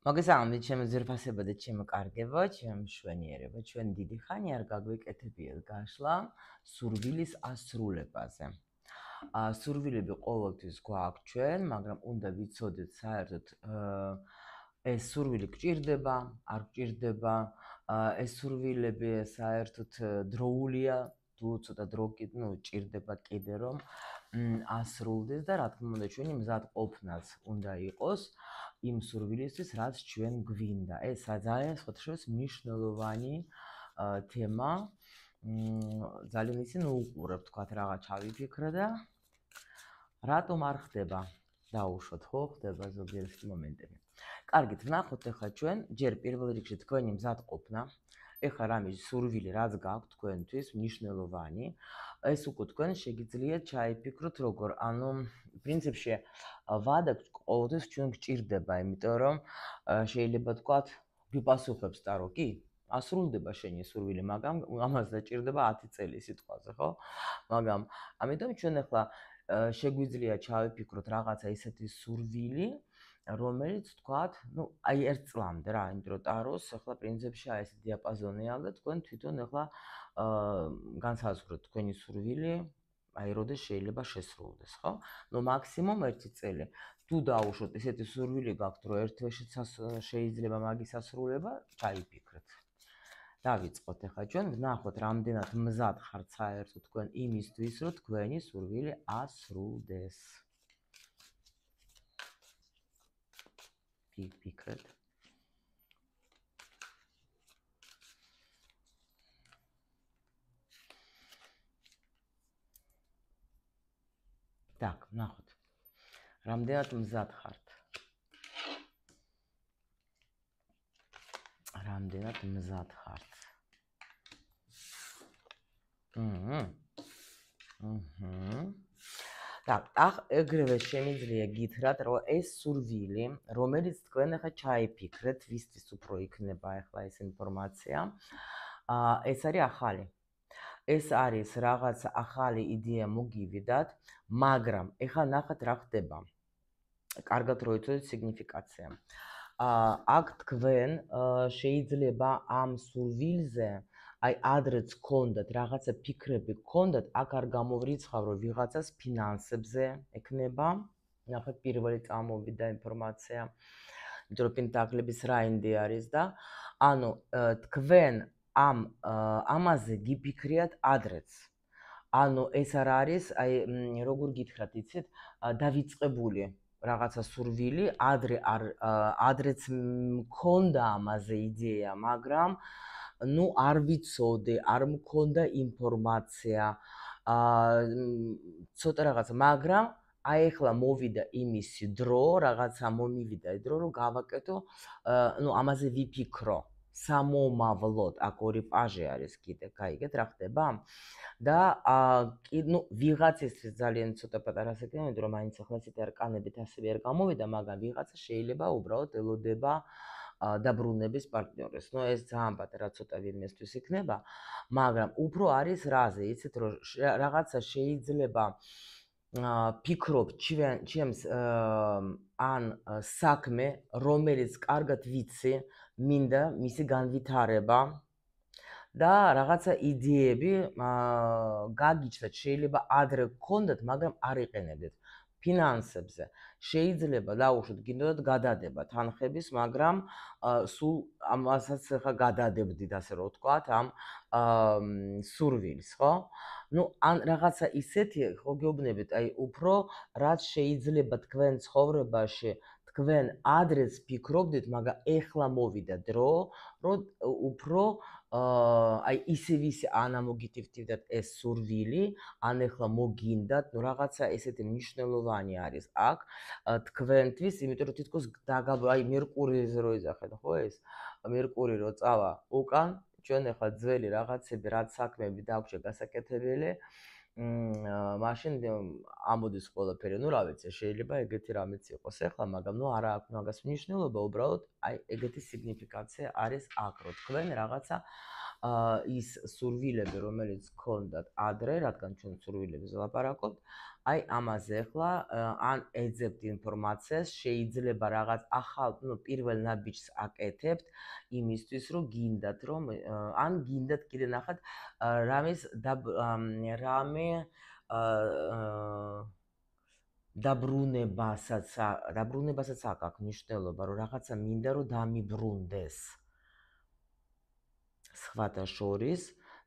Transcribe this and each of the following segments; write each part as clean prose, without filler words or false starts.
მოგესალმებით, ჩემო ძვირფასებო და ჩემო კარგებო, ჩემო მშვენიერებო, ჩვენ დიდი ხანი არ გაგვიკეთებიათ გაშლა სურვილის ასრულებაზე. სურვილები ყოველთვის გვაქვს ჩვენ, მაგრამ უნდა ვიცოდეთ საერთოდ ეს სურვილი გჭირდება, არ გჭირდება, ეს სურვილები საერთოდ დროულია, თუ ცოტა დრო ჭირდება კიდე რომ ასრულდეს და რა თქმა უნდა ჩვენი მზადყოფნაც უნდა იყოს იმ სურვილისთვის, რაც ჩვენ გვინდა. ეს ძალიან სხვადასხვა მნიშვნელოვანი თემა. ძალიან ისე ნუყურებ, თქვათ, რაღაც ჩავიფიქრე და რატომ არ ხდება? დაუშვოთ, ხო, ხდება ზოგიერთი მომენტები. კარგით, ვნახოთ ახლა ჩვენ ჯერ პირველ რიგში თქვენი მზადყოფნა. ეხლა რამე სურვილი რაც გაქვთ თქვენთვის მნიშვნელოვანი, ეს უკვე თქვენ შეგიძლიათ ჩაიფიქროთ როგორ, ანუ პრინციპში ვადა ყოველთვის ჩვენ გჭირდება, იმიტომ რომ შეიძლება თქვათ ვიპასუხებს და რო კი ასრულდება შენი სურვილი, მაგრამ ამას დაჭირდება 10 წელი სიტყვაზე, ხო? მაგრამ ამიტომ ჩვენ ახლა შეგვიძლია ჩავიფიქროთ რაღაცა ისეთი სურვილი, რომელიც თქვათ, აი 1 წლამდე რა, იმიტომ რომ ტაროს ახლა პრინციპში აი ეს დიაპაზონია და თქვენ თვითონ ახლა განსაზღვროთ თქვენი სურვილი, აი როდეს შეიძლება შესრულდეს, ხო? მაქსიმუმ 1 წელი. თუ დაუშვოთ ესეთი სურვილი გაქვთ, რომ ერთ თვეშიც შეიძლება მაგის ასრულება, ჩაიფიქრეთ. დავიწყოთ ახლა ჩვენ, ვნახოთ რამდენად მზად ხართ საერთოდ თქვენ იმისთვის, რომ თქვენი სურვილი ასრულდეს. ფიქრეთ. Так, ვნახოთ. რამდენად მზად ხართ? რამდენად მზად ხართ? Так, ეგრევე შემიძლია გითხრათ, რომ ეს სურვილი, რომელიც თქვენ ახლა ჩაიფიქრეთ, ვისთვის უფრო იქნება ახლა ეს ინფორმაცია, ეს არის ახალი. ეს არის რაღაც ახალი იდეა მოგივიდათ, მაგრამ ეხლა ნახეთ რა ხდება. კარგად რო იცოდეთ სიგნიფიკაცია. აქ თქვენ შეიძლება ამ სურვილზე აი ადრეც გქონდათ რაღაცა ფიქრები გქონდათ, აქ არ გამოვრიცხავ რომ ვიღაცას ფინანსებზე ექნება. ნახეთ პირველი წამოვიდა ინფორმაცია. იმიტომ რომ პენტაკლების რაინდი არის და ანუ თქვენ ამაზე გიფიქრიათ ადრეც. ანუ ეს არ არის, აი როგორ გითხრათ, იცით, დავიწყებული რაღაცა სურვილი, ადრეც მქონდა ამაზე იდეა, მაგრამ არ ვიცოდე, არ მქონდა ინფორმაცია, ცოტა რაღაცა, მაგრამ აი ახლა მოვიდა იმისი დრო, რაღაცა მომივიდა დრო, რომ გავაკეთო, ამაზე ვიფიქრო. სამომავლოდ, აქ ორი პაჟი არის კიდე, გაიგეთ რა ხდება? და ვიღაცისთვის ძალიან ცოტა პატარა სექტემენტი, რომ მაინც ახლა ისეთი არკანებით ასევე არ გამოვიდა, მაგრამ ვიღაცა შეიძლება უბრალოდ ელოდება დაბრუნების პარტნიორს. ეს ძალიან პატარა ცოტა ვინმესთვის იქნება, მაგრამ უფრო არის რაზე, იცით რომ რაღაცა შეიძლება ფიქრობ ჩემს ან საქმე, რომელიც კარგად ვიცი, მინდა მისი განვითარება და რაღაცა იდეები გაგიჩნდათ, შეიძლება ადრე გქონდათ, მაგრამ არ იყენებდეთ. ფინანსებზე შეიძლება დაუშვოთ გინდოდათ გადადება თანხების, მაგრამ სულ ამასაც ახლა გადადებდით, ასე რომ ვთქვათ, ამ სურვილს, ხო? ან რაღაცა ისეთი ხო გეუბნებით, აი უფრო რაც შეიძლება თქვენ ცხოვრებაში თქვენ ადრეც ფიქრობდით, მაგრამ ეხლა მოვიდა დრო, რომ უფრო აი ისევ ანამოგითივდით ეს სურვილი, ან ეხლა მოგინდათ, რაღაცა ესეთი მნიშვნელოვანი არის აქ თქვენთვის, იმიტომ რომ თითქოს აი მერკურიზე რო იძახეთ, ხო ეს? მერკური რო წავა უკან, ჩვენ ახლა ძველი რაღაცები, რაც საქმეები დაგვჭირ გასაკეთებელი, მაშინ ამოდის ყველაფერი, რა ვიცი, შეიძლება ეგეთი რამეც იყოს ახლა, მაგრამ არა აქვს მაგას მნიშვნელობა, უბრალოდ აი ეგეთი სიგნიფიკაცია არის აქ, რომ თქვენ რაღაცა ის სურვილები, რომელიც გქონდათ ადრე, რადგან ჩვენ სურვილებს ვლაპარაკობთ, აი ამაზე ახლა ან ეძებთ ინფორმაციას, შეიძლება რაღაც ახალ, პირველ ნაბიჯს აკეთებთ იმისთვის, რომ გინდათ, რომ ან გინდათ კიდე ნახათ რამის რამე დაბრუნებასაც აქვს მნიშვნელობა, რომ რაღაცა მინდა რომ დამიბრუნდეს. სხვათა შორის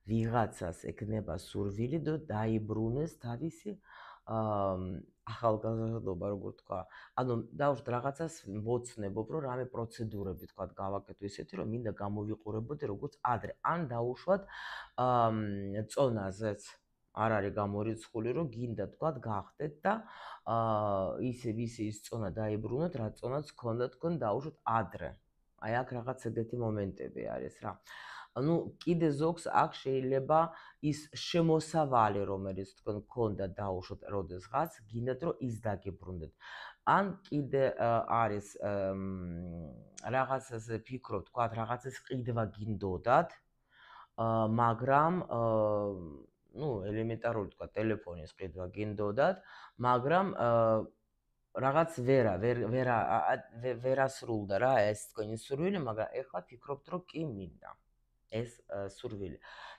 ვიღაცას ეკნება სურვილი და დაიბრუნეს თავისი ახალგაზრდობა, როგორ თქვა. ანუ დავუშვათ რაღაცას მოცნებობ, რომ რამე პროცედურები თქვა გავაკეთო ისეთი, რომ მინდა გამოვიყურებოდე როგორც ადრე. ან დავუშვათ წონაზეც არ არის გამორიცხული, რომ გინდა თქვა გახდეთ და ისე ის წონა დაიბრუნოთ, რა წონაც გქონდა თქვენ დავუშვათ ადრე. აი აქ რაღაც ეგეთი მომენტები არის რა. ანუ კიდე ზოგს აქ შეიძლება ის შემოსავალი, რომელიც თქვენ გქონდა დაუშვათ როდესღაც, გინდათ რომ ის დაგიბრუნდეთ. ან კიდე არის რაღაცაზე ფიქრობ, თქვა რაღაცის ყიდვა გინდოდათ, მაგრამ ელემენტარული თქვა ტელეფონის ყიდვა გინდოდათ, მაგრამ რაღაც ვერასრულდა რა ეს თქვენი სურვილი, მაგრამ ეხლა ფიქრობთ რომ კი მინდა ეს სურვილი.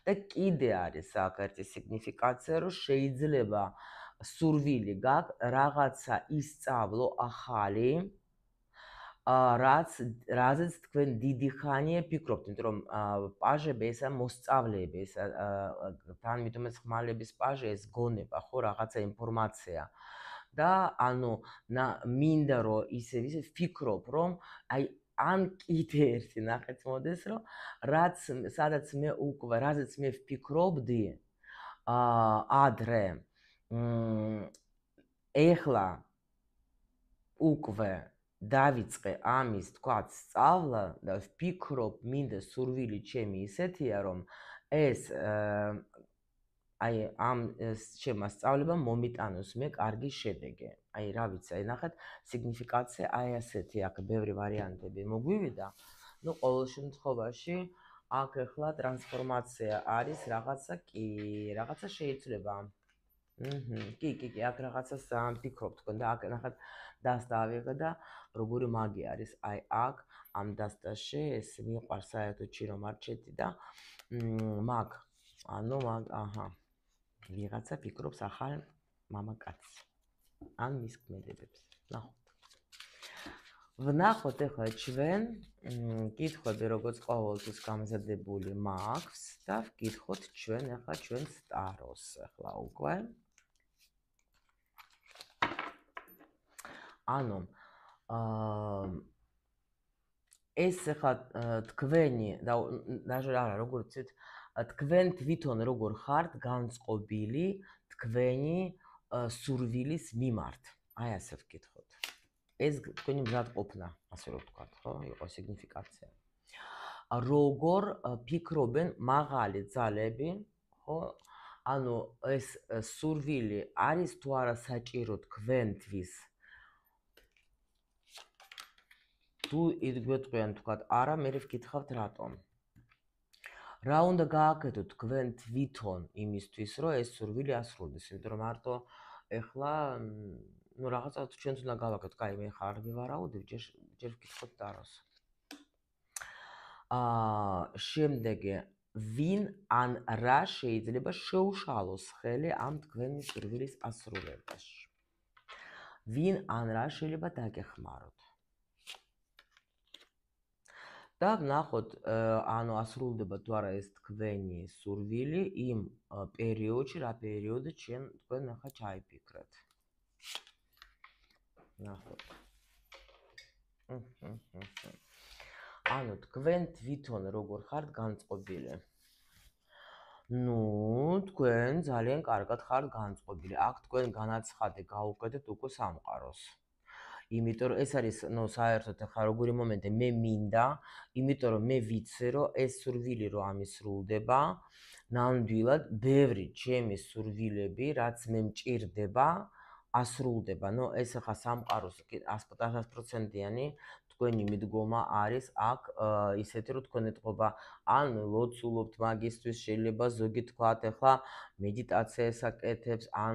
და კიდე არის აქ ერთი სიგნიფიკაცია, რომ შეიძლება სურვილი გაქვს რაღაცა ისწავლო ახალი, რაზეც თქვენ დიდი ხანია ფიქრობთ, იმიტომ რომ პაჟები ესა მოსწავლეები, ეს თანმიმდევრ ხმალების პაჟი ეს გონება, ხო, რაღაცა ინფორმაცია. და ანუ მინდა რომ ისე ფიქრობ, რომ აი ან კიდე ერთი ნახეთ მოდეს, რომ სადაც მე უკვე რაზეც მე ვფიქრობდი ადრე ეხლა უკვე დავიწყე ამის თქვა სწავლა და ვფიქრობ მინდა სურვილი ჩემი ისეთია, რომ ეს აი ამ ჩემმა სწავლებამ მომიტანოს მე კარგი შედეგი. აი რა ვიცი, აი ნახეთ სიგნიფიკაცია აი ასეთი აქ ბევრი ვარიანტები მოგვივიდა. ყოველ შემთხვევაში აქ ახლა ტრანსფორმაცია არის რაღაცა კი, რაღაცა შეიძლება. კი, აქ რაღაცას ფიქრობ თქვენ და აქ ნახეთ დასტა ავიღე და როგორი მაგი არის. აი აქ ამ დასტაში ეს მიყვარს საერთოდ ჩირო მარჩეტი და მაგ აჰა ვიღაცა ფიქრობს ახალ მამაკაცს ან მის ქმედებებს. ვნახოთ ახლა ჩვენ კითხვები როგორც ყოველთვის გამზადებული მაქვს და ვკითხოთ ჩვენ ახლა ჩვენს ტაროს ახლა უკვე. ანუ ეს ახლა თქვენი და არა როგორ ვთქვით, თქვენ თვითონ როგორ ხართ განწყობილი თქვენი სურვილის მიმართ. აი ასე ვკითხოთ. ეს თქვენი მზადყოფნა, ასე რომ ვთქვათ, ხო, იყო სიგნიფიკაცია. როგორ ფიქრობენ მაღალი ძალები, ხო? ანუ ეს სურვილი არის თუ არა საჭირო თქვენთვის? თუ იდგეთყვიან თქვათ, არა, მე ვკითხავთ რატომ? რა უნდა გააკეთოთ თქვენ თვითონ იმისთვის, რომ ეს სურვილი ასრულდეს? იმიტომ რომ მარტო ეხლა რაღაცა ჩვენც უნდა გავაკეთოთ. კაი, მე ხარ ვივარაუდებ, ჯერ ვკითხოთ ტაროს. შემდეგი, ვინ ან რა შეიძლება შეუშალოს ხელი ამ თქვენი სურვილის ასრულებაში? ვინ ან რა შეიძლება დაგეხმაროთ? და ვნახოთ, ანუ ასრულდება თუ არა ეს თქვენი სურვილი იმ პერიოდში, რა პერიოდში თქვენ ახლა ჩაიფიქრეთ. ვნახოთ. ანუ თქვენ თვითონ როგორ ხართ განწყობილი? თქვენ ძალიან კარგად ხართ განწყობილი. აქ თქვენ განაცხადე გაუკეთეთ უკვე სამყაროს. იმიტომ რომ ეს არის, საერთოდ ახლა როგორი მომენტი, მე მინდა, იმიტომ რომ მე ვიცი, რომ ეს სურვილი რომ ამისრულდება, ნამდვილად ბევრი ჩემი სურვილები, რაც მე მჭირდება, ასრულდება. ეს ახლა სამყაროს 100%-იანი თქვენი მიდგომა არის აქ ისეთი, რომ თქვენ ეთყობა ან ლოცულობთ მაგისთვის, შეიძლება ზოგი თქვათ, ახლა მედიტაციას აკეთებს, ან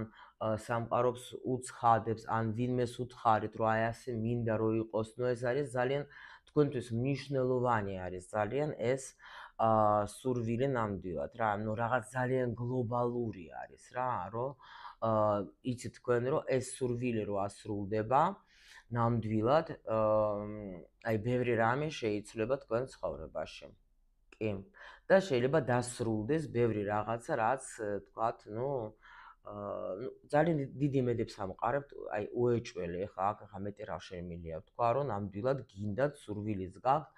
სამყაროს უცხადებს, ან ვინმეს უთხარით, რომ აი ასე მინდა რომ იყოს. ნუ ეს არის ძალიან თქვენთვის მნიშვნელოვანი არის ძალიან ეს სურვილი ნამდვილად რა, ანუ რაღაც ძალიან გლობალური არის რა, რომ იცით თქვენ რომ ეს სურვილი რო ასრულდება ნამდვილად, აი ბევრი რამე შეიძლება თქვენ ცხოვრებაში. კი. და შეიძლება დასრულდეს ბევრი რაღაცა, რაც თქვათ, ნუ ძალიან დიდი იმედებს ამყარებთ, აი უეჭველი, ახლა მეტი რა შემიძლია ვთქვა, რომ ნამდვილად გინდათ სურვილიც გაქვთ,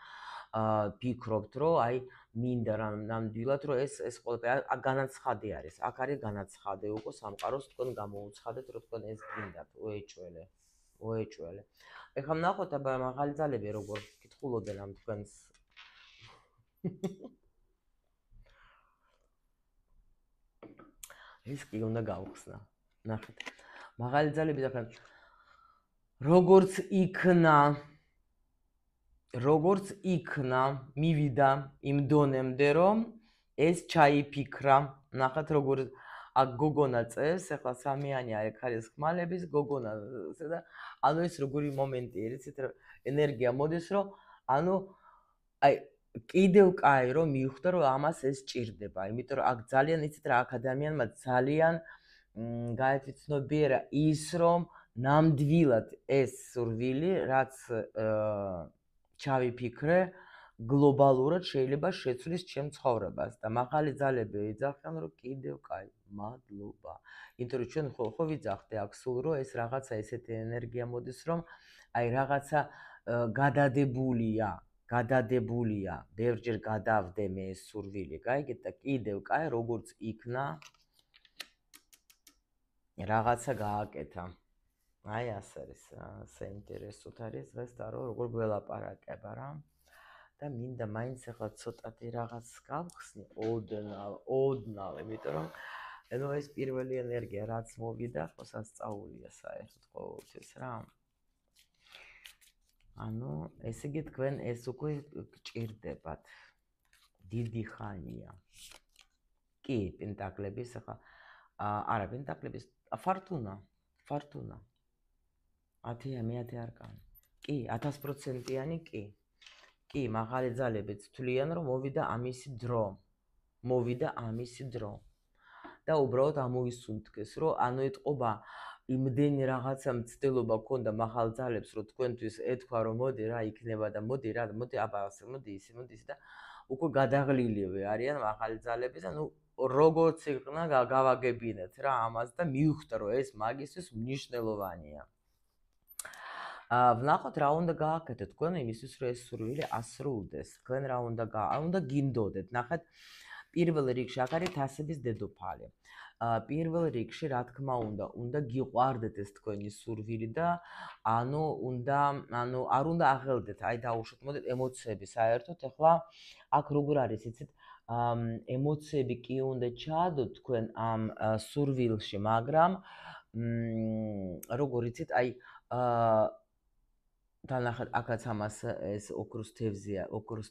ფიქრობთ, რომ აი მინდა ნამდვილად, რომ ეს ყველაფერი განაცხადი არის. აქ არის განაცხადი უკვე სამყაროს თქვენ გამოუცხადეთ, რომ თქვენ ეს გინდათ, უეჭველი. ეხლა ვნახოთ აბა მაღალი ძალები როგორ კითხულობენ ამ თქვენს ეს კი უნდა გავხსნა. ნახეთ. მაღალი ძალები და როგორც იქნა, მივიდა იმ დონემდე, რომ ეს ჩაიფიქრა. ნახეთ როგორ აქ გოგონა წეს, ახლა სამიანი არის ხარის ხმალების გოგონა და ანუ ეს როგორი მომენტია, იცით რა ენერგია მოდის, რომ ანუ აი კიდევ კაი რომ მივხვდა რომ ამას ეს ჭირდება, იმიტომ რომ აქ ძალიან იცით რა აქ ადამიანმა ძალიან გაეცნობიერა ის რომ ნამდვილად ეს სურვილი რაც ჩავიფიქრე გლობალურად შეიძლება შეცვლის ჩემ ცხოვრებას და მაღალი ძალები ეძახიან რომ კიდევ კაი მადლობა. იმიტომ რომ ჩვენ ხო ვიძახდე აქ სულ რომ ეს რაღაცა ესეთი ენერგია მოდის რომ აი რაღაცა გადადებულია, ბევრჯერ გადავდე მე ეს სურვილი, გაიგეთ და კიდევ კაი როგორც იქნა რაღაცა გააკეთა. აი ასე არის, საინტერესოდ არის დღეს და როგორ გველაპარაკება რა. და მინდა მაინც ახლა ცოტათი რაღაც გავხსნი, ოდნავ, იმიტომ რომ ანუ ეს პირველი ენერგია რაც მოვიდა, ხო სასწაულია საერთოდ ყოველთვის რა. ანუ ესე იგი თქვენ ეს უკვე გჭირდებათ. დიდი ხანია. კი, პენტაკლების ახლა არა პენტაკლების ფორტუნა. 10 არკანი. კი, 1000%-იანი კი. კი, მაღალი ძალებიც თვლიან რომ მოვიდა ამისი დრო. და უბრალოდ ამოისუნთქეს, რომ ანუ ეთყობა იმდენი რაღაცა მცდელობა ქონდა მაღალ ძალებს, რომ თქვენთვის ეთქვა, რომ მოდი რა იქნება და მოდი აბა ასე მოდი ისე და უკვე გადაღლილივე არიან მაღალი ძალები და ნუ როგორც იქნა გავაგებინეთ რა ამას და მივხვდა, რომ ეს მაგისთვის მნიშვნელოვანია. ვნახოთ რა უნდა გააკეთოთ თქვენ იმისთვის, რომ ეს სურვილი ასრულდეს. თქვენ რა უნდა გინდოდეთ. ნახეთ, პირველ რიგში აქ არის თასების დედოფალი. პირველ რიგში რა თქმა უნდა გიყვარდეთ ეს თქვენი სურვილი და ანუ არ უნდა აღელდეთ, აი დაუშვათ მოდით ემოციები საერთოდ. ახლა აქ როგორ არის, იცით, ემოციები კი უნდა ჩაადოთ თქვენ ამ სურვილში, მაგრამ როგორ იცით, აი დანახეთ აქაც ამას ეს ოქროს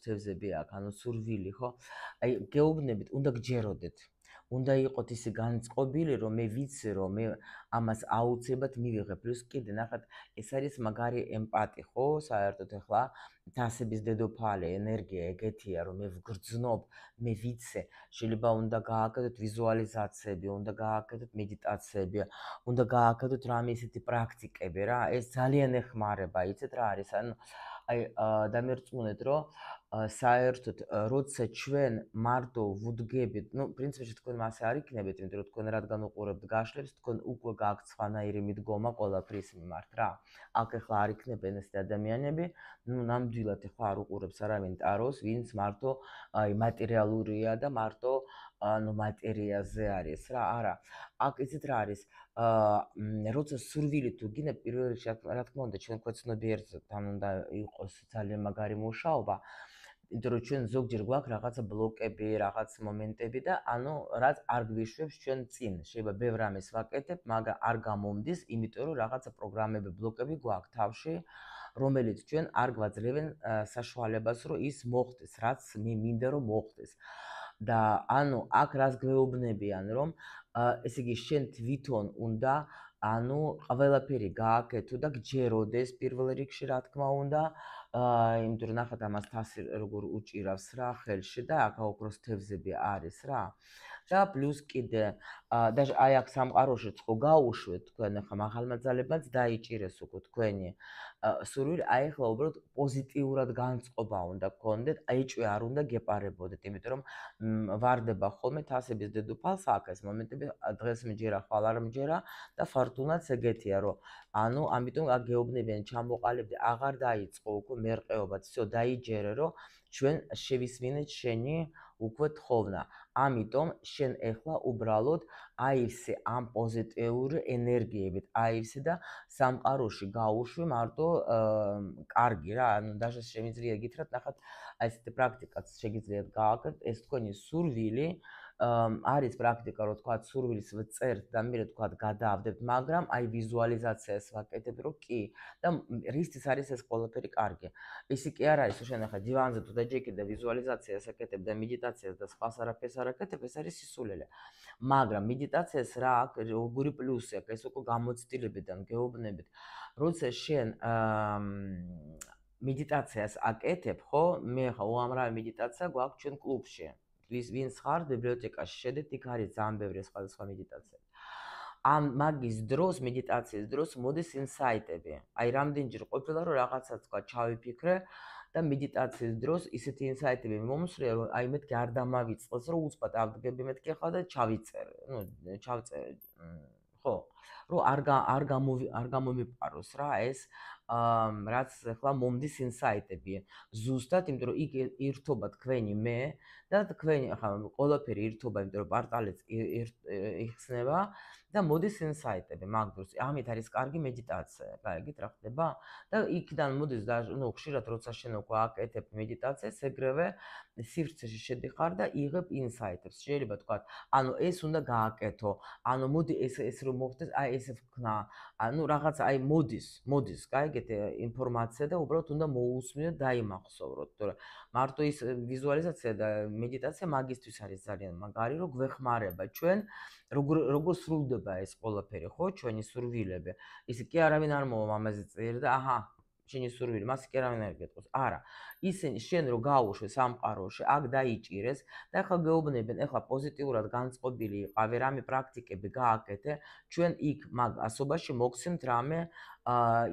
თევზები აქვს, ანუ სურვილი, ხო? აი გეუბნებით, უნდა გჯეროდეთ. უნდა იყოთ ისე განწყობილი, რომ მე ვიცი, რომ მე ამას აუცილებლად მივიღებ. პლუს კიდე ნახეთ, ეს არის მაგარი ემპათი, ხო? საერთოდ ახლა თასების დედოფალი ენერგია ეგეთია, რომ მე ვგრძნობ, მე ვიცე, შეიძლება უნდა გააკეთოთ ვიზუალიზაციები, უნდა გააკეთოთ მედიტაციები, უნდა გააკეთოთ რამე ისეთი პრაქტიკები რა. ეს ძალიან ეხმარება, იცით რა არის? ანუ აი დამერწმუნეთ, რომ საერთოდ როცა ჩვენ მარტო ვუდგებით, ნუ პრინციპში თქვენ მასე არ იქნებით, იმიტომ რომ თქვენ რადგან უყურებთ გაშლებს, თქვენ უკვე გააქვთ სხვანაირი მიდგომა ყველაფრის მიმართ რა. აქ ახლა არ იქნებენ ეს ადამიანები, ნუ ნამდვილად ახლა არ უყურებს არავინ ტაროს, ვინც მარტო აი მატერიალურია და მარტო ანუ მატერიაზე არის რა. არა. აქ იცით რა არის? როცა სურვილი თუ გინდა პირველ რიგში რა თქმა უნდა ჩვენ ქვეცნობიერთან უნდა იყოს ძალიან მაგარი მუშაობა. იმიტომ რომ ჩვენ ზოგჯერ გვაქვს რაღაცა ბლოკები, რაღაც მომენტები და ანუ რაც არ გვიშვებს ჩვენ წინ. შეიძლება ბევრ რამეს ვაკეთებ, მაგრამ არ გამომდის, იმიტომ რომ რაღაცა პროგრამები, ბლოკები გვაქვს თავში. რომელიც ჩვენ არ გვაძლევენ საშუალებას, რომ ის მოხდეს, რაც მე მინდა რომ მოხდეს. და ანუ აქ რას გვეუბნებიან, რომ ესე იგი შენ თვითონ უნდა ყველაფერი გააკეთო და გჯეროდეს პირველ რიგში, რა თქმა უნდა, იმიტომ რომ ნახეთ ამას თასი როგორ უჭირავს რა ხელში და აქ ოქროს თევზები არის რა. და პლუს კიდე და აი აქ სამყაროშიც ხო გაუშვეთ თქვენ, ახლა მაღალმა ძალებმაც დაიჭირეს უკვე თქვენი სურვილი, აი ახლა უბრალოდ პოზიტიურად განწყობა უნდა გქონდეთ, აიჭვე არ უნდა გეპარებოდეთ, იმიტომ რომ ვარდება ხოლმე თასების დედოფალს აქ ეს მომენტები, დღეს მჯერა, ხვალ არ მჯერა და ფართუნაც ეგეთია, რომ ანუ ამიტომ აქ გეუბნებიან ჩამოყალიბდი, აღარ დაიწყო უკვე მერყეობა, всё დაიჯერე, რომ ჩვენ შევისმინეთ შენი უკვე თხოვნა. ამიტომ შენ ეხლა უბრალოდ აივსე ამ პოზიტიური ენერგიებით, აივსე და სამყაროში გაუშვი მარტო კარგი რა, ანუ даже შემიძლია გითხრათ, ნახოთ, აი ესეთი პრაქტიკაც შეგიძლიათ გააკეთოთ, ეს თქვენი სურვილი არის პრაქტიკა, რომ თქვა სურვილს ვწერთ და მერე თქვა გადაავდებთ, მაგრამ აი ვიზუალიზაციას ვაკეთებ, რომ კი და რისთვის არის ეს ყველაფერი კარგი. ისი კი არ არის, რომ შენ ახლა დივანზე თუ დაჯექი და ვიზუალიზაციას აკეთებ და მედიტაციას და სხვას არაფერს არ აკეთებ, ეს არის სისულელე. მაგრამ მედიტაციას რა აქვს, როგორი პლუსი აქვს, ეს უკვე გამოცდილებიდან გეუბნებით. როცა შენ მედიტაციას აკეთებ, ხო? მე ხა უამრავი მედიტაცია გვაქვს ჩვენ კლუბში. ვინც ხარ ბიბლიოთეკაში შედეთ, იქ არის ძალიან ბევრი სხვადასხვა მედიტაციები. ამ მაგის დროს, მედიტაციის დროს მოდის ინსაიტები. აი რამდენჯერ ყოფილა რომ რაღაცა თქვა ჩავიფიქრე და მედიტაციის დროს ისეთი ინსაიტები მომსვლია, რომ აი მეთქი არ დამავიწყოს, რომ უცბად ავდგები მეთქი ხა და ჩავიწერე. ჩავწერე. ხო, რომ არ გამომიპაროს რა ეს რაც ახლა მომდის ინსაიტები. ზუსტად, იმიტომ რომ იქ ირთობა თქვენი მე და თქვენი ახლა ყველაფერი ირთობა, იმიტომ რომ პარტალიც იხსნება და მოდის ინსაიტები მაგ დროს. ამით არის კარგი მედიტაცია. გაიგეთ რა ხდება? და იქიდან მოდის და ხშირად როცა შენ უკვე აკეთებ მედიტაციას, ეგრევე სივრცეში შედიხარ და იღებ ინსაიტებს. შეიძლება თქვა, ანუ ეს უნდა გააკეთო, ანუ მოდი ეს რომ მოხდეს, აი ესე ვქნა. ანუ რაღაც აი მოდის, გაიგეთ ინფორმაცია და უბრალოდ უნდა მოусმინოთ და იმახსოვროთ. თორე მარტო ის ვიზუალიზაცია და მედიტაცია მაგისთვის არის ძალიან მაგარი, რომ გვეხმარება ჩვენ როგორ სრულდება ეს ყველაფერი, ხო, ჩვენი სურვილები. ისე კი არავინ არ მოვა ამაზე წერ და აჰა, შენი სურვილი, მას კი არავინ არ გეტყვის. არა, ისინი შენ რო გაუშვე სამყაროში, აქ დაიჭირეს და ახლა გეუბნებიან, ახლა პოზიტიურად განწყობილი იყავი, რამე პრაქტიკები გააკეთე, ჩვენ იქ მაგ ასობაში მოგცემთ რამე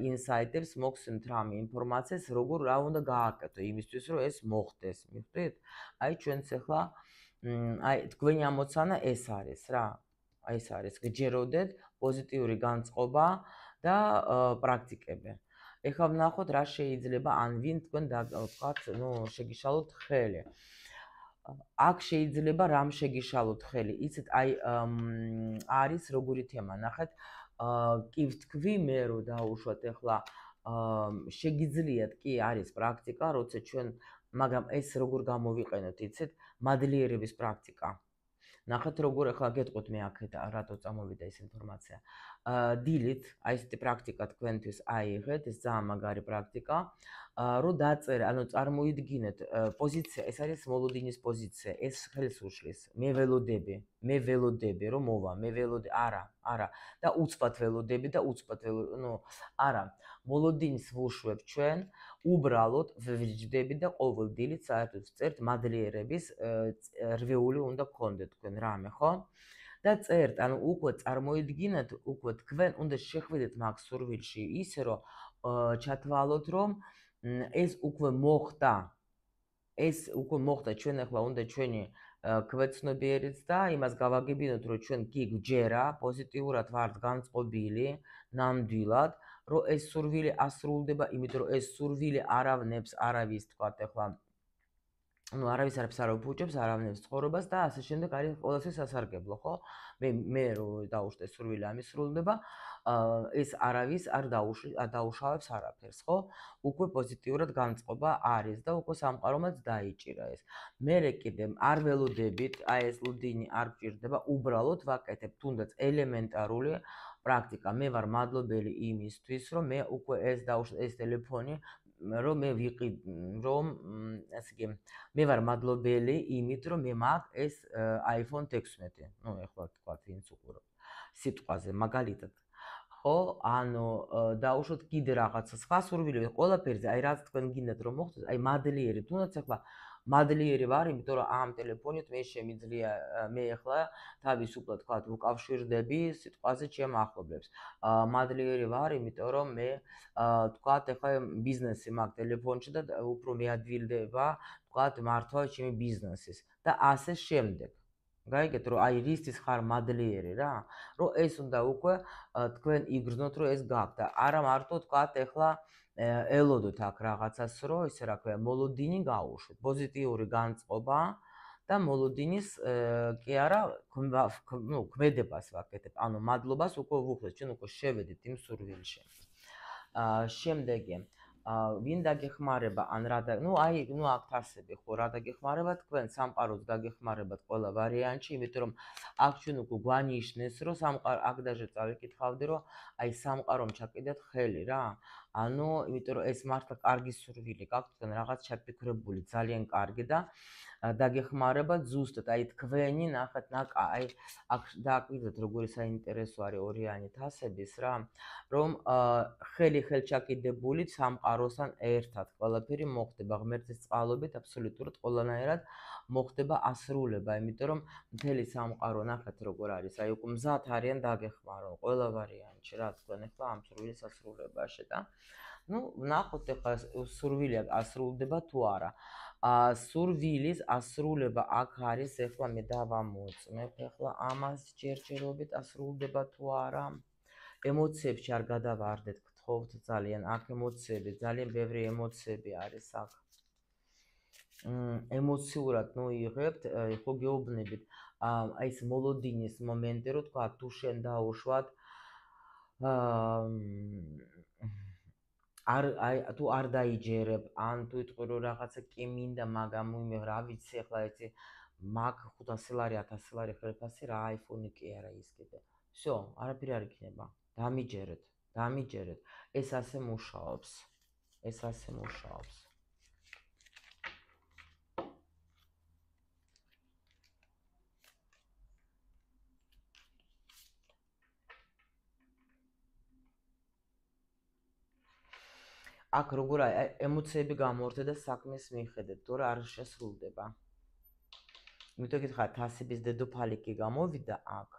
ინსაიტებს, მოგცემთ რამე ინფორმაციას, როგორ რა უნდა გააკეთო იმისთვის, რომ ეს მოხდეს. მიხვდით? აი ჩვენც ახლა აი თქვენი ამოცანა ეს არის რა. აი ეს არის, გჯეროდეთ პოზიტიური განწყობა და პრაქტიკები. ეხლა ვნახოთ რა შეიძლება ან ვინ თქვენ თქვათ, შეგიშალოთ ხელი. აქ შეიძლება რამ შეგიშალოთ ხელი. იცით, აი არის როგორი თემა, ნახეთ, კი ვთქვი მე რომ დაუშვათ ეხლა შეგიძლიათ კი არის პრაქტიკა, როცა ჩვენ, მაგრამ ეს როგორ გამოვიყენოთ, იცით, მადლიერების პრაქტიკა. ნახეთ როგორ ახლა გეტყვით მე აქეთ რატო წამოვიდა ეს ინფორმაცია. დილით აი ესეთი პრაქტიკა თქვენთვის აიღეთ, ეს ძალიან მაგარი პრაქტიკა, რომ დაწერე, ანუ წარმოიდგინეთ პოზიცია, ეს არის მოლოდინის პოზიცია, ეს ხელს უშლის. მე ველოდები, რომ მოვა, მე ველოდები, არა, და უცბად ველოდები და უცბად არა. მოლოდინს ვუშვებ ჩვენ, უბრალოდ ვჯდები და ყოველ დილით საერთოდ წერთ მადლიერების რვეული უნდა გქონდეთ თქვენ რამე, ხო? და წერთ, ანუ უკვე წარმოიდგინეთ, უკვე თქვენ უნდა შეხვიდეთ მაგ სურვილში ისე, რომ ჩათვალოთ, რომ ეს უკვე მოხდა. ეს უკვე მოხდა, ჩვენ ახლა უნდა ჩვენი კვეცნობიერიც და იმას გავაგებინოთ, რომ ჩვენ კი გვჯერა, პოზიტიურად ვართ განწყობილი, ნამდვილად, რომ ეს სურვილი ასრულდება, იმიტომ რომ ეს სურვილი არავნებს არავის თქვათ ახლა არავის არაფერს არ აფუჭებს, არავნებს ცხოვრებას და ასე შემდეგ არის ყველასთვის სასარგებლო, ხო? მე რომ დაუშვე სურვილი ამის სრულდება, ეს არავის არ დაუშავებს არაფერს, ხო? უკვე პოზიტიურად განწყობა არის და უკვე სამყარომაც დაიჭირა ეს. მერე კიდე არ ველოდებით, აი ეს ლოდინი არ გჭირდება, უბრალოდ ვაკეთებ თუნდაც ელემენტარული პრაქტიკა. მე ვარ მადლობელი იმისთვის, რომ მე უკვე ეს ტელეფონი რომ მე ვიყი რომ ასე იგი მე ვარ მადლობელი იმით რომ მე მაქვს ეს iPhone 16. ნუ ეხლა თქვა ვინც უყურებ სიტყვაზე მაგალითად. ხო, ანუ დაუშვოთ კიდე რაღაცა სხვა სურვილები ყველაფერზე, აი რაც თქვენ გინდათ რომ მოხდეს, აი მადლიერი, თუნდაც ახლა მადლიერი ვარ, იმიტომ რომ ამ ტელეფონით მე შემიძლია მე ახლა თავისუფლად თქვა უკავშირდები სიტყვაზე ჩემ ახლობლებს. მადლიერი ვარ, იმიტომ რომ მე თქვა ახლა ბიზნესი მაქვს ტელეფონში და უფრო მეადვილდება თქვა მართვა ჩემი ბიზნესის და ასე შემდეგ. გაიგეთ რომ აი რისთვის ხარ მადლიერი რა, რომ ეს უნდა უკვე თქვენ იგრძნოთ რომ ეს გაქვთ და არა მარტო თქვათ ახლა ელოდოთ აქ რაღაცას რომ ისე რა ქვია მოლოდინი გაუშვით, პოზიტიური განწყობა და მოლოდინის კი არა ნუ ქმედებას ვაკეთებ, ანუ მადლობას უკვე ვუხდეთ, ჩვენ უკვე შევედით იმ სურვილში. შემდეგი ვინ დაგეხმარება ან რა და ნუ აი ნუ აქ თასები ხო რა დაგეხმარება თქვენ სამყაროს დაგეხმარებათ ყველა ვარიანტში, იმიტომ რომ აქ ჩვენ უკვე გვანიშნეს რომ სამყარო აქ დაჟე წავიკითხავდი რომ აი სამყარომ ჩაკიდეთ ხელი რა. ანუ იმიტომ რომ ეს მართლა კარგი სურვილი გაქვთ თქვენ რაღაც ჩაფიქრებული ძალიან კარგი და დაგეხმარებათ ზუსტად აი თქვენი ნახეთ აი აქ დააკვირდეთ როგორი საინტერესო არის ორიანი თასების რა რომ ხელი ხელჩაკიდებული სამყაროსთან ერთად ყველაფერი მოხდება ღმერთის წყალობით აბსოლუტურად ყველანაირად მოხდება ასრულება, იმიტომ რომ მთელი სამყარო ნახეთ როგორ არის, აი უკვე მზად არიან დაგეხმარონ ყველა ვარიანტში რა თქვენ ახლა ამ სურვილის ასრულებაში და ნუ ნახოთ ახლა სურვილი ასრულდება თუ არა. სურვილის ასრულება აქ არის, ახლა მე დავამოწმებ, ახლა ამას ჯერჯერობით ასრულდება თუ არა. ემოციებში არ გადავარდეთ, გთხოვთ ძალიან, აქ ემოციები, ძალიან ბევრი ემოციები არის აქ. ემოციურად ნუ იღებთ, ხო გეუბნებით, აი ეს მოლოდინის მომენტი, რომ თქვა თუ შენ დაუშვათ აი თუ არ დაიჯერებ, ან თუ იტყვი რომ რაღაცა კი მინდა, მაგრამ მე რა ვიცი ახლა ეცი მაგ 500 ლარი, 1000 ლარი ხელფასი რა iPhone-ი კი არა ის კიდე. всё, არაფერი არ იქნება. დამიჯერეთ. ეს ასე მუშაობს. აქ როგორ აი ემოციები გამორთე და საქმეს მიხედეთ, თორე არ შესრულდება. იმიტომ გითხარ, თასების დედოფალი კი გამოვიდა აქ.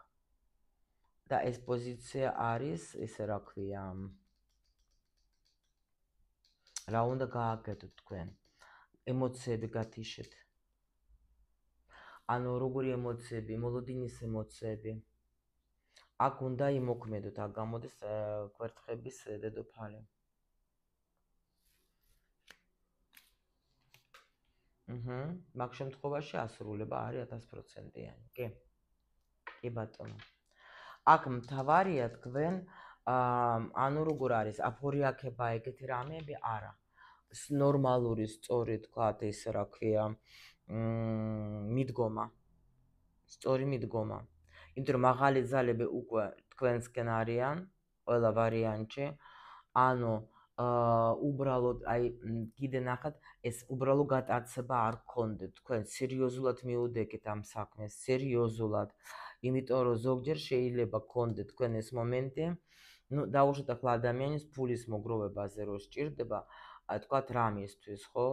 და ეს პოზიცია არის, ისე რა ქვია, რა უნდა გააკეთოთ თქვენ? ემოციები გათიშეთ. ანუ როგორი ემოციები, მოლოდინის ემოციები. აქ უნდა იმოქმედოთ, აქ გამოდის კვერთხების დედოფალი. მაგ შემთხვევაში ასრულება არის 1000%-იანი. კი ბატონო. აქ მთავარია თქვენ ანუ როგორ არის აფორიაქება ეგეთი რამეები არა. ნორმალური სწორი თქვათ ესე რა ქვია მიდგომა. სწორი მიდგომა. იმიტომ რომ მაღალი ძალები უკვე თქვენსკენ არიან ყველა ვარიანტში. ანუ უბრალოდ აი კიდე ნახეთ ეს უბრალო გატაცება არ გქონდეთ თქვენ სერიოზულად მიუდეკეთ ამ საქმეს სერიოზულად იმიტომ რომ ზოგჯერ შეიძლება გქონდეთ თქვენ ეს მომენტი ნუ დაუშვათ ახლა ადამიანის ფულის მოგროვებაზე რო სჭირდება აი თქვათ რამისთვის ხო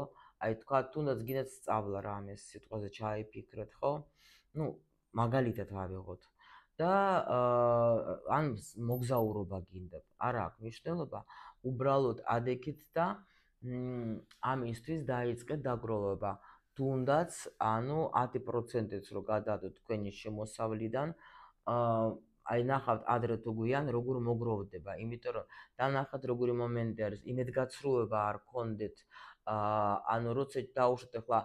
აი თქვათ თუნდაც გინდათ სწავლა რამეს სიტყვაზე ჩაიფიქრეთ ხო ნუ მაგალითად ავიღოთ და ან მოგზაურობა გინდათ არა აქვს მნიშვნელობა უბრალოდ ადექით და ამისთვის დაიწყეთ დაგროვება. თუნდაც ანუ 10%-იც რო გადადოთ თქვენი შემოსავლიდან, აი ნახავთ ადრე თუ გვიან როგორ მოგროვდება, იმიტომ რომ დანახავთ როგორი მომენტი არის, იმედგაცრუება არ გქონდეთ, ანუ როცა დაუშვათ ახლა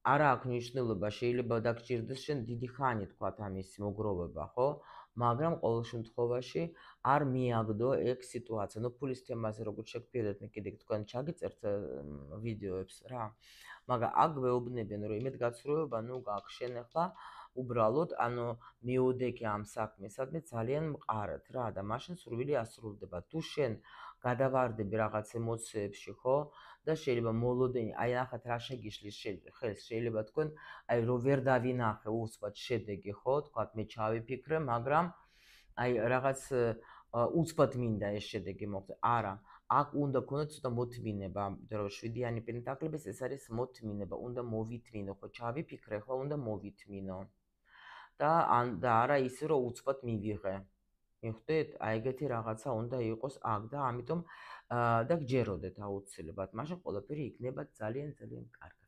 არა აქვს მნიშვნელობა, შეიძლება დაგჭირდეს შენ დიდი ხანი თქვათ ამის მოგროვება, ხო? მაგრამ ყოველ შემთხვევაში არ მიაგდო ეგ სიტუაცია. ნუ ფულის თემაზე როგორ შეგფიოდეთ, მე კიდე თქვენ ჩაგიწერთ ვიდეოებს რა. მაგრამ აქ ვეუბნებიან რომ იმედგაცრუება ნუ გაქვს შენ ახლა უბრალოდ ანუ მიუდექი ამ საქმესადმე ძალიან მყარად რა და მაშინ სურვილი ასრულდება. თუ შენ გადავარდები რაღაც ემოციებში, ხო? და შეიძლება მოლოდენი, აი ნახეთ რა შეგიშლის ხელს, შეიძლება თქვენ, აი რომ ვერ დავინახე უცბად შედეგი, ხო? თქვათ მე ჩავიფიქრე, მაგრამ აი რაღაც უცბად მინდა ეს შედეგი მოხდეს. არა, აქ უნდა გქონდეს ცოტა მოთმინება, იმიტომ რომ 7-იანი პენტაკლების ეს არის მოთმინება, უნდა მოვითმინო, ხო, ჩავიფიქრე, ხო, უნდა მოვითმინო. და არა ისე რომ უცბად მივიღე. მიხვდით? აი ეგეთი რაღაცა უნდა იყოს აქ და ამიტომ და გჯეროდეთ აუცილებლად. მაშინ ყველაფერი იქნება ძალიან კარგი.